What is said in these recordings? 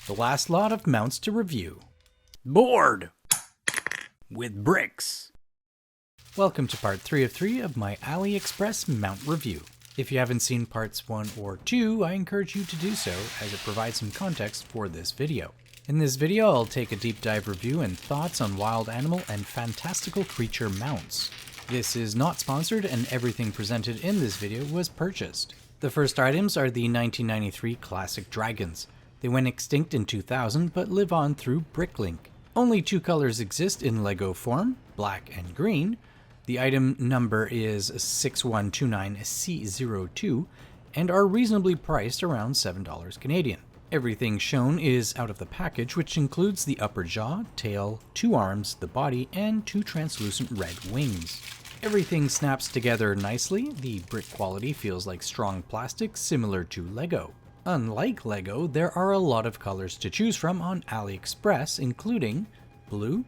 The last lot of mounts to review. Board! With bricks. Welcome to part 3 of 3 of my AliExpress mount review. If you haven't seen parts 1 or 2, I encourage you to do so, as it provides some context for this video. In this video, I'll take a deep dive review and thoughts on wild animal and fantastical creature mounts. This is not sponsored, and everything presented in this video was purchased. The first items are the 1993 classic dragons. They went extinct in 2000 but live on through Bricklink. Only 2 colors exist in LEGO form, black and green. The item number is 6129C02 and are reasonably priced around $7 Canadian. Everything shown is out of the package, which includes the upper jaw, tail, 2 arms, the body, and 2 translucent red wings. Everything snaps together nicely. The brick quality feels like strong plastic similar to LEGO. Unlike LEGO, there are a lot of colors to choose from on AliExpress, including blue,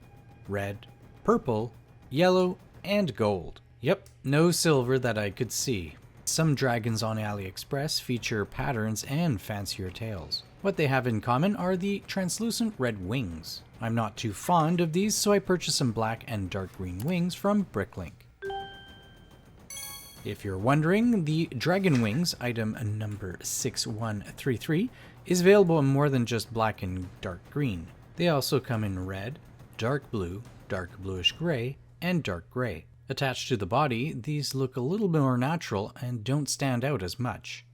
red, purple, yellow, and gold. Yep, no silver that I could see. Some dragons on AliExpress feature patterns and fancier tails. What they have in common are the translucent red wings. I'm not too fond of these, so I purchased some black and dark green wings from Bricklink. If you're wondering, the Dragon Wings, item number 6133, is available in more than just black and dark green. They also come in red, dark blue, dark bluish gray, and dark gray. Attached to the body, these look a little more natural and don't stand out as much.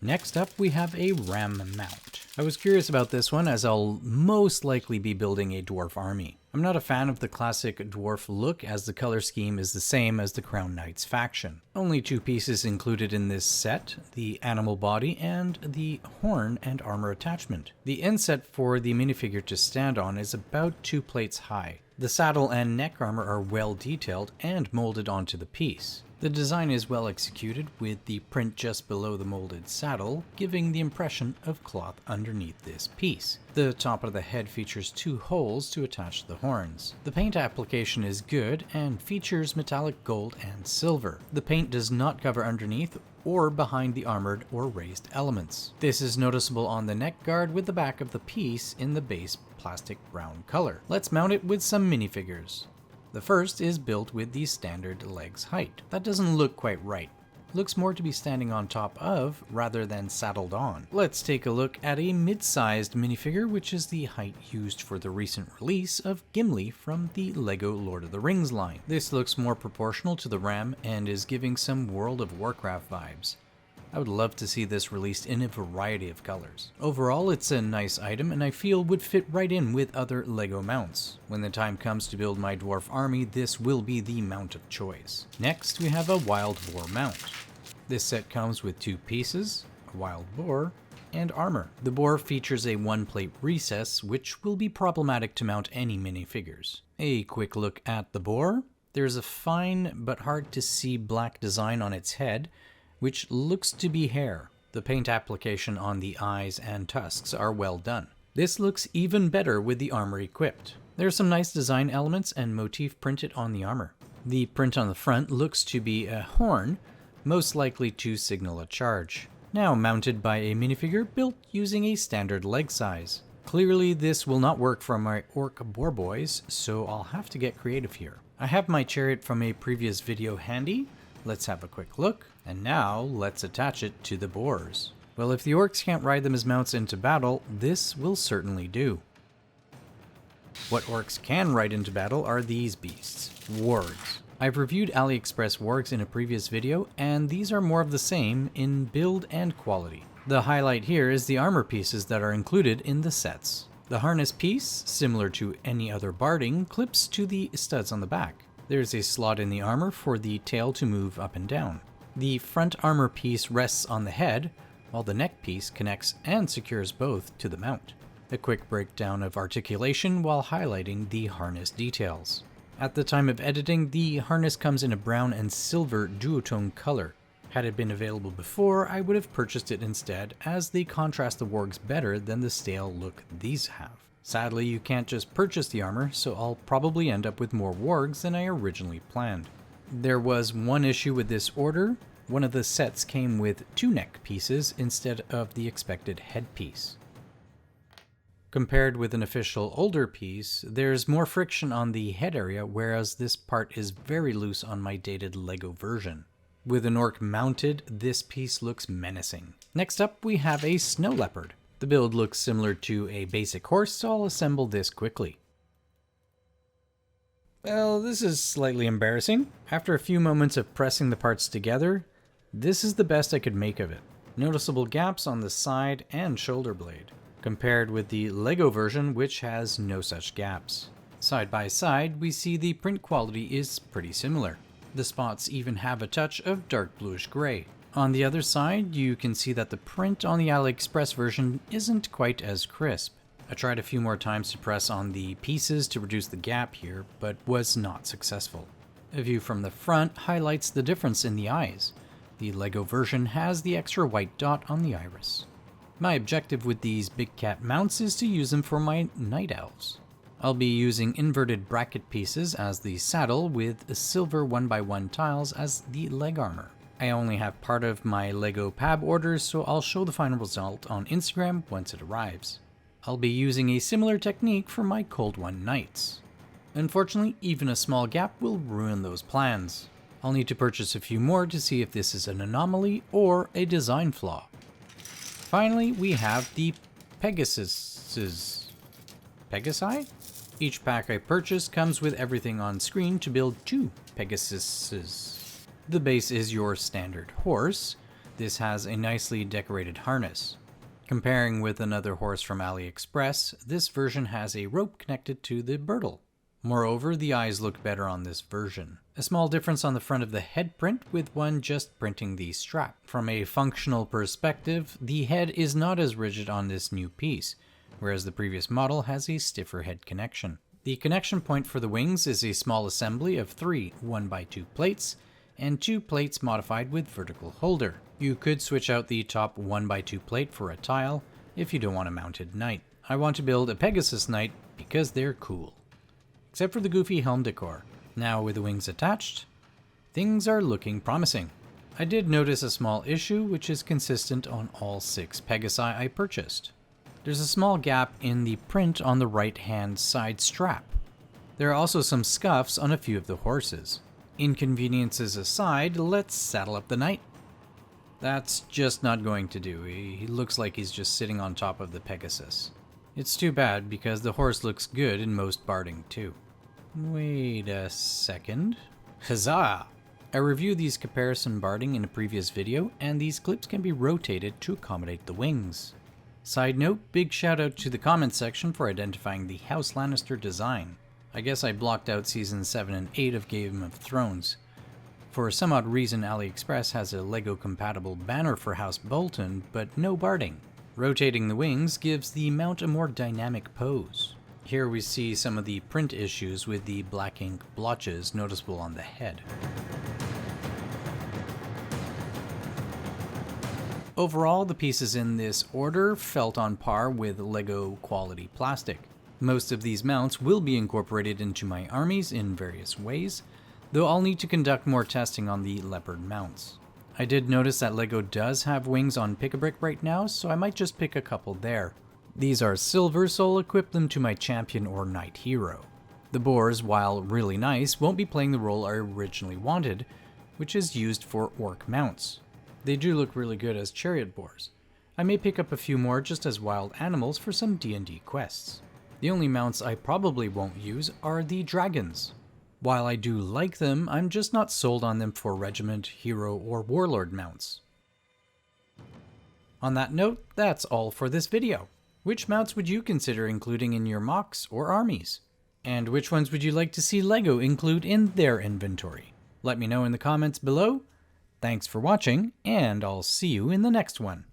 Next up, we have a ram mount. I was curious about this one, as I'll most likely be building a dwarf army. I'm not a fan of the classic dwarf look, as the color scheme is the same as the Crown Knights faction. Only 2 pieces included in this set, the animal body and the horn and armor attachment. The inset for the minifigure to stand on is about 2 plates high. The saddle and neck armor are well detailed and molded onto the piece. The design is well executed, with the print just below the molded saddle, giving the impression of cloth underneath this piece. The top of the head features 2 holes to attach the horns. The paint application is good and features metallic gold and silver. The paint does not cover underneath or behind the armored or raised elements. This is noticeable on the neck guard with the back of the piece in the base plastic brown color. Let's mount it with some minifigures. The first is built with the standard legs height. That doesn't look quite right. Looks more to be standing on top of rather than saddled on. Let's take a look at a mid-sized minifigure, which is the height used for the recent release of Gimli from the LEGO Lord of the Rings line. This looks more proportional to the ram and is giving some World of Warcraft vibes. I would love to see this released in a variety of colors. Overall, it's a nice item and I feel would fit right in with other LEGO mounts. When the time comes to build my dwarf army, this will be the mount of choice. Next, we have a wild boar mount. This set comes with 2 pieces, a wild boar, and armor. The boar features a 1-plate recess, which will be problematic to mount any minifigures. A quick look at the boar. There's a fine but hard to see black design on its head, which looks to be hair. The paint application on the eyes and tusks are well done. This looks even better with the armor equipped. There are some nice design elements and motif printed on the armor. The print on the front looks to be a horn, most likely to signal a charge. Now mounted by a minifigure built using a standard leg size. Clearly this will not work for my orc boar boys, so I'll have to get creative here. I have my chariot from a previous video handy. Let's have a quick look, and now let's attach it to the boars. Well, if the orcs can't ride them as mounts into battle, this will certainly do. What orcs can ride into battle are these beasts, wargs. I've reviewed AliExpress wargs in a previous video, and these are more of the same in build and quality. The highlight here is the armor pieces that are included in the sets. The harness piece, similar to any other barding, clips to the studs on the back. There's a slot in the armor for the tail to move up and down. The front armor piece rests on the head, while the neck piece connects and secures both to the mount. A quick breakdown of articulation while highlighting the harness details. At the time of editing, the harness comes in a brown and silver duotone color. Had it been available before, I would have purchased it instead, as they contrast the wargs better than the stale look these have. Sadly, you can't just purchase the armor, so I'll probably end up with more wargs than I originally planned. There was one issue with this order. One of the sets came with 2 neck pieces instead of the expected headpiece. Compared with an official older piece, there's more friction on the head area, whereas this part is very loose on my dated LEGO version. With an orc mounted, this piece looks menacing. Next up, we have a snow leopard. The build looks similar to a basic horse, so I'll assemble this quickly. Well, this is slightly embarrassing. After a few moments of pressing the parts together, this is the best I could make of it. Noticeable gaps on the side and shoulder blade, compared with the LEGO version, which has no such gaps. Side by side, we see the print quality is pretty similar. The spots even have a touch of dark bluish gray. On the other side, you can see that the print on the AliExpress version isn't quite as crisp. I tried a few more times to press on the pieces to reduce the gap here, but was not successful. A view from the front highlights the difference in the eyes. The LEGO version has the extra white dot on the iris. My objective with these big cat mounts is to use them for my night elves. I'll be using inverted bracket pieces as the saddle with silver 1x1 tiles as the leg armor. I only have part of my LEGO PAB orders, so I'll show the final result on Instagram once it arrives. I'll be using a similar technique for my Cold One Knights. Unfortunately, even a small gap will ruin those plans. I'll need to purchase a few more to see if this is an anomaly or a design flaw. Finally, we have the Pegasus. Pegasi? Each pack I purchased comes with everything on screen to build 2 Pegasuses. The base is your standard horse. This has a nicely decorated harness. Comparing with another horse from AliExpress, this version has a rope connected to the girdle. Moreover, the eyes look better on this version. A small difference on the front of the head print, with one just printing the strap. From a functional perspective, the head is not as rigid on this new piece, whereas the previous model has a stiffer head connection. The connection point for the wings is a small assembly of 3 1x2 plates, and 2 plates modified with vertical holder. You could switch out the top 1x2 plate for a tile if you don't want a mounted knight. I want to build a Pegasus knight because they're cool. Except for the goofy helm decor. Now with the wings attached, things are looking promising. I did notice a small issue which is consistent on all 6 Pegasi I purchased. There's a small gap in the print on the right hand side strap. There are also some scuffs on a few of the horses. Inconveniences aside, let's saddle up the knight. That's just not going to do. He looks like he's just sitting on top of the Pegasus. It's too bad because the horse looks good in most barding too. Wait a second. Huzzah! I reviewed these comparison barding in a previous video, and these clips can be rotated to accommodate the wings. Side note, big shout out to the comment section for identifying the House Lannister design. I guess I blocked out season 7 and 8 of Game of Thrones. For some odd reason, AliExpress has a LEGO compatible banner for House Bolton, but no barding. Rotating the wings gives the mount a more dynamic pose. Here we see some of the print issues with the black ink blotches noticeable on the head. Overall, the pieces in this order felt on par with LEGO quality plastic. Most of these mounts will be incorporated into my armies in various ways, though I'll need to conduct more testing on the Leopard mounts. I did notice that LEGO does have wings on Pick-a-Brick right now, so I might just pick a couple there. These are silver, so I'll equip them to my champion or knight hero. The boars, while really nice, won't be playing the role I originally wanted, which is used for orc mounts. They do look really good as chariot boars. I may pick up a few more just as wild animals for some D&D quests. The only mounts I probably won't use are the dragons. While I do like them, I'm just not sold on them for regiment, hero, or warlord mounts. On that note, that's all for this video. Which mounts would you consider including in your mocks or armies? And which ones would you like to see LEGO include in their inventory? Let me know in the comments below. Thanks for watching, and I'll see you in the next one.